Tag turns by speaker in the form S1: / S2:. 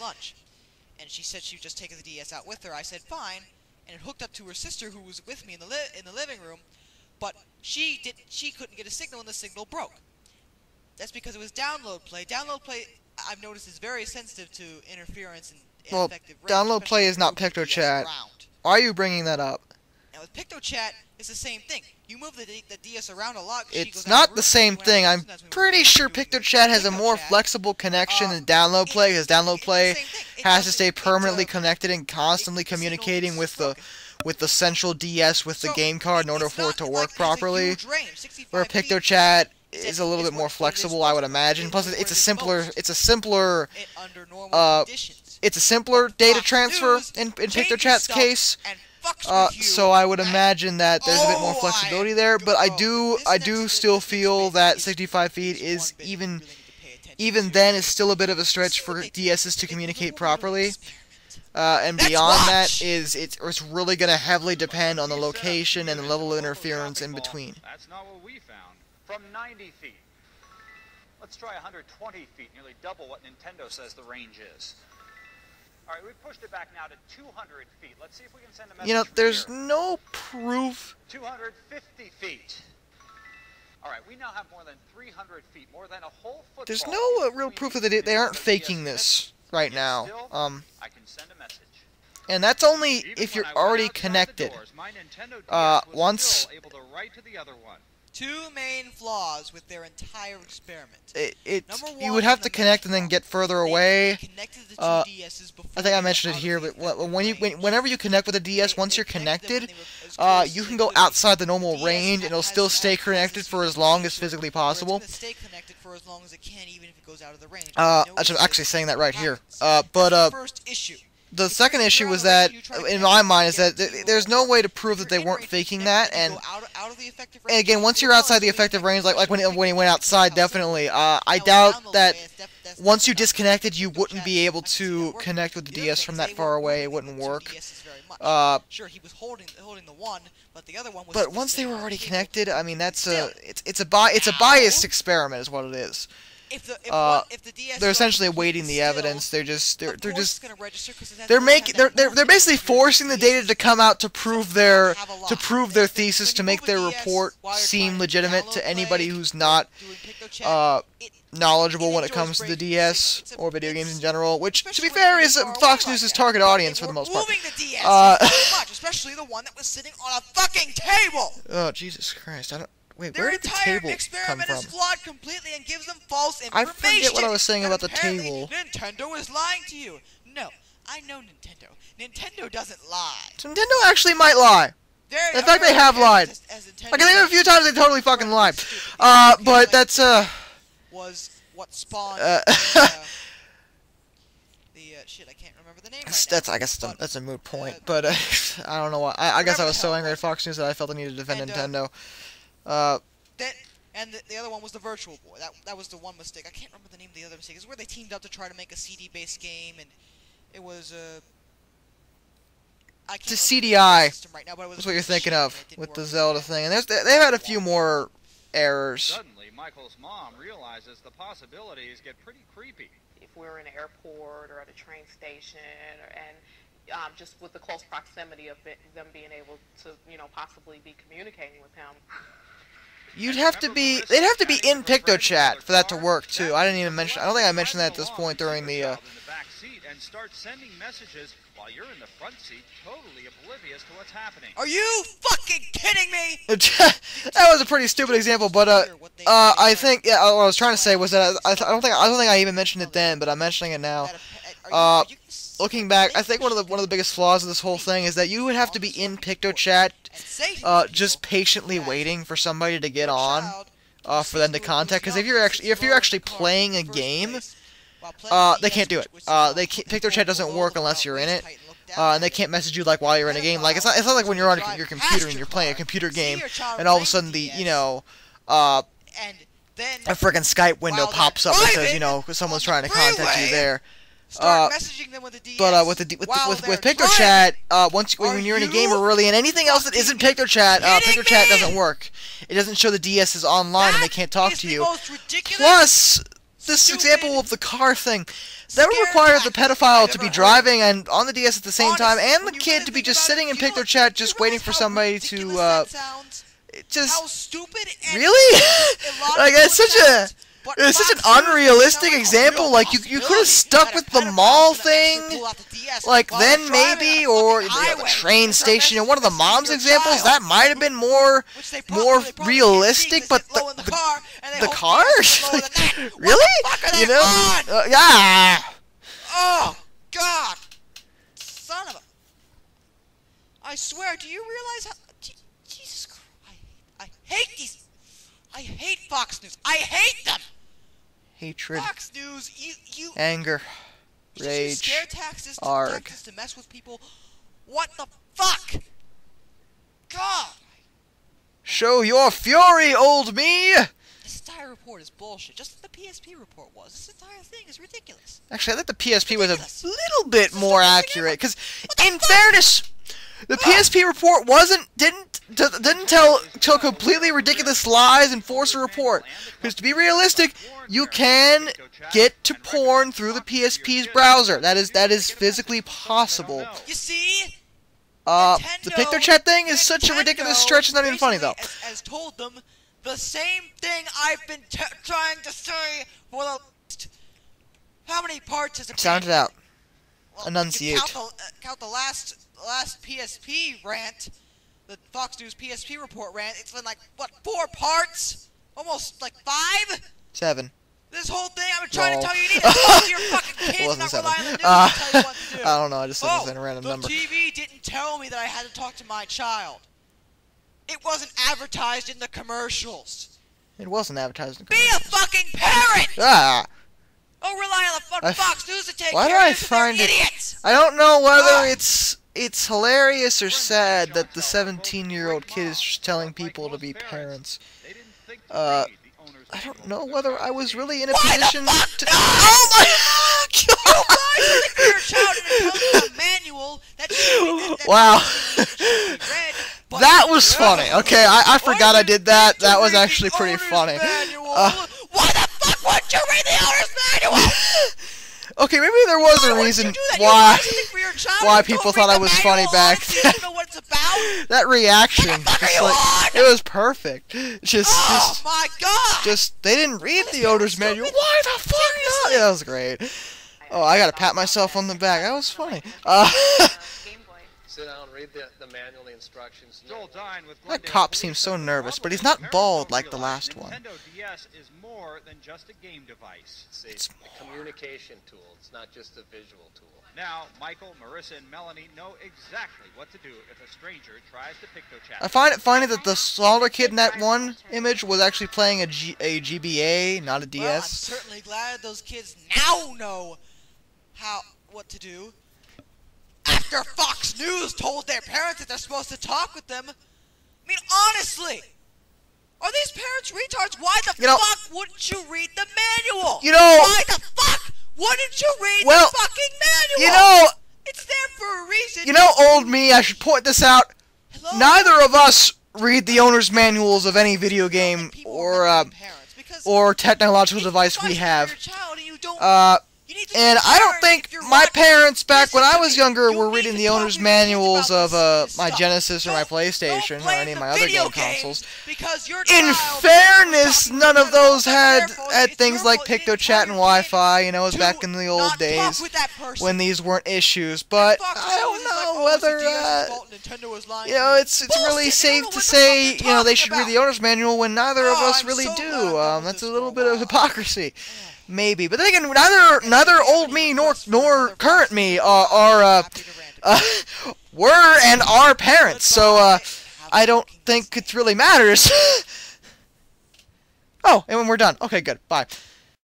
S1: lunch. And she said she would just take the DS out with her. I said, fine. And it hooked up to her sister who was with me in the living room. But she couldn't get a signal and the signal broke. That's because it was download play. Download play, I've noticed, is very sensitive to interference and ineffective range.
S2: Download play is not PictoChat. Why are you bringing that up?
S1: Now with PictoChat, it's the same thing. You move the DS around a lot.
S2: It's not the same thing. I'm pretty sure PictoChat has a more flexible connection than download play, because download play has to stay permanently connected and constantly communicating with the central DS with the game card in order for it to work properly. Where PictoChat is a little bit more flexible, I would imagine. Plus, it's a simpler data transfer in PictoChat's case. So I would imagine that there's a bit more flexibility there, but I do still feel that 65 feet is even then is still a bit of a stretch for DSs to communicate properly. And beyond that it's really going to heavily depend on the location and the level of interference in between.
S3: That's not what we found. From 90 feet. Let's try 120 feet, nearly double what Nintendo says the range is. Alright, we've pushed it back now to 200 feet. Let's see if we can send a message.
S2: You know, there's no proof.
S3: 250 feet. Alright, we now have more than 300 feet, more than a whole football.
S2: There's no real proof that they aren't faking this right now.
S3: I can send a message.
S2: And that's only if you're already connected. Once...
S1: Two main flaws with their entire experiment.
S2: You would have to connect and then get further away. I think I mentioned it here, but whenever you connect with a DS, once you're connected, you can go outside the normal range and it'll still stay connected for as long as physically possible. I'm actually saying that right here. The second issue was that, in my mind, is that there's no way to prove that they weren't faking that, and again, once you're outside the effective range, like when he went outside, definitely, I doubt that once you disconnected, you wouldn't be able to connect with the DS from that far away. It wouldn't work. But once they were already connected, I mean, it's a biased experiment, is what it is. They're essentially awaiting the evidence. They're basically forcing the data to come out to prove their thesis, to make their report seem legitimate to anybody who's not knowledgeable when it comes to the DS or video games in general. Which, to be fair, is Fox News' target audience for the most part.
S1: Especially the one that was sitting on a fucking table.
S2: Oh, Jesus Christ! Wait, where did the table come from?
S1: Is flawed completely and gives them false information.
S2: I forget what I was saying about the table.
S1: Nintendo is lying to you. No, I know Nintendo. Nintendo doesn't lie.
S2: So Nintendo actually might lie. In fact, they have lied. I can think of a few times they totally fucking lied. But that's
S1: was what spawned shit. I can't remember the name right now.
S2: I guess that's a moot point. But I don't know why. I guess I was so angry at Fox News that I felt I needed to defend Nintendo.
S1: And the other one was the Virtual Boy. That was the one mistake. I can't remember the name of the other mistake. It's where they teamed up to try to make a CD-based game, and it was
S2: it's a CDI. Right now, that's what you're thinking of with the Zelda thing. And they've had a few more errors.
S3: Suddenly, Michael's mom realizes the possibilities get pretty creepy.
S4: If we're in an airport or at a train station, and just with the close proximity of them being able to, possibly be communicating with him.
S2: They'd have to be in PictoChat for that to work too. I don't think I mentioned that at this point during the
S3: and start sending messages while you're in the front seat, totally oblivious to what's happening.
S1: Are you fucking kidding me?
S2: That was a pretty stupid example, but I think what I was trying to say was that I don't think I even mentioned it then, but I'm mentioning it now. Looking back, I think one of the biggest flaws of this whole thing is that you would have to be in PictoChat, just patiently waiting for somebody to get on, for them to contact. Because if you're actually playing a game, they can't do it. PictoChat doesn't work unless you're in it, and they can't message you like while you're in a game. Like it's not like when you're on your computer and you're playing a computer game, and all of a sudden a frickin' Skype window pops up because someone's trying to contact you there.
S1: Messaging them with the DS.
S2: But with PictoChat, when you're in a game or really in anything else that isn't PictoChat, PictoChat doesn't work. It doesn't show the DS is online and they can't talk to you. Plus, this example of the car thing, that would require the pedophile to be driving and on the DS at the same time, and the kid to be just sitting in Picture Chat, just waiting for somebody to just
S1: stupid
S2: really. Like it's such an unrealistic example. Like you could have stuck with the mall thing, like then maybe, or the train station. And one of the mom's examples that might have been more realistic. But the car, really, you know, yeah.
S1: Oh God, son of a! I swear, do you realize how? Jesus Christ, I hate these. I hate Fox News. I hate them.
S2: Hatred,
S1: Fox News, you
S2: anger, rage,
S1: scare tactics to mess with people. What the fuck? God.
S2: Show your fury, old me.
S1: This entire report is bullshit. Just like the PSP report was. This entire thing is ridiculous.
S2: Actually, I think the PSP was a little bit more accurate, because in fairness, the PSP report didn't tell completely ridiculous lies and force a report. Because to be realistic, you can get to porn through the PSP's browser. That is physically possible.
S1: You see?
S2: The Picture Chat thing is such a ridiculous stretch. It's not even funny though.
S1: Has told them the same thing I've been trying to say for the how many parts has it been?
S2: Sound it out.
S1: Well,
S2: Enunciate.
S1: Count the last PSP rant, the Fox News PSP report rant. It's been like what, 4 parts? Almost like 5.
S2: 7.
S1: This whole thing I've been trying to tell you, you need to talk to your fucking kids, not rely on the news to tell you what to do.
S2: I don't know. I just said this in a random number.
S1: The TV didn't tell me that I had to talk to my child. It wasn't advertised in the commercials.
S2: It wasn't advertised in the
S1: Be a
S2: commercials.
S1: fucking parent!
S2: Ah!
S1: Don't rely on the fucking Fox News to take
S2: Why do
S1: care
S2: I
S1: of this. They're
S2: find it?
S1: idiots!
S2: I don't know whether it's hilarious or sad that the 17-year-old kid is just telling people to be parents. I don't know whether I was really in a position to. Oh my God! Wow. That was funny. Okay, I forgot I did that. That was actually pretty funny.
S1: Why the fuck would you read the owner's manual?
S2: Okay, maybe there was a reason why people thought I was funny back then. That reaction, just like, it was perfect.
S1: Oh my God!
S2: Just they didn't read the owner's manual. Why the fuck not? Yeah, that was great. Oh, I gotta pat myself on the back. That was funny.
S5: Sit down, read the manual, the instructions.
S2: That cop seems so nervous, but he's not bald like the last one.
S3: Nintendo DS is more than just a game device.
S5: It's a communication tool. It's not just a visual tool.
S3: Now, Michael, Marissa, and Melanie know exactly what to do if a stranger tries to PictoChat.
S2: I find it funny that the smaller kid in that one image was actually playing a GBA, not a DS.
S1: Well, I'm certainly glad those kids now know what to do. After Fox News told their parents that they're supposed to talk with them. I mean, honestly, are these parents retards? Why the fuck wouldn't you read the manual? Why the fuck wouldn't you read the fucking manual? It's there for a reason.
S2: Old me, I should point this out.
S1: Hello?
S2: Neither of us read the owner's manuals of any video game or technological device we have. And I don't think my parents back when I was younger were reading the owner's manuals of my Genesis or my PlayStation or any of my other game consoles. In fairness, none of those had things like PictoChat and Wi-Fi, it was back in the old days when these weren't issues. But I don't know whether, it's really safe to say, they should read the owner's manual when neither of us really do. That's a little bit of hypocrisy. Maybe, but then again, neither old me nor current me were and are parents, so I don't think it really matters. Oh, and when we're done. Okay, good. Bye.